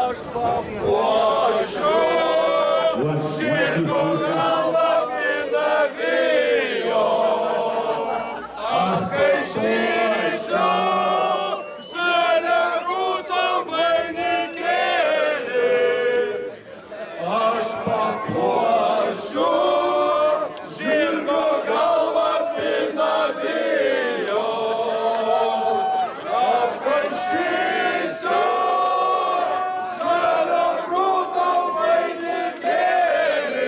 Aš papuošiu žirgo galvą pinavijo. Aš kai šysiu žalia rūta vainikėlį. Aš papuošiu žirgo galvą pinavijo. Apkarštysiu žalia rūta vainikėlį.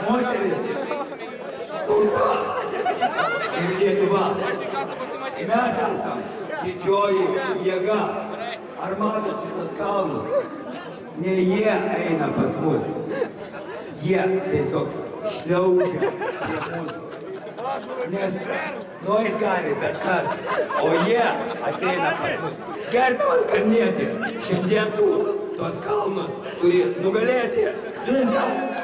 Moteris, Kulba ir Lietuva. Mes esam didžioji jėga. Ar matot šitas kalnus? Ne jie eina pas mus. Jie tiesiog šliaužia prie mūsų. Nes nueit gali bet kas, o jie ateina pas mus. Gerbiamas kalnieti, šiandien tu tos kalnus turi nugalėti. Viskas.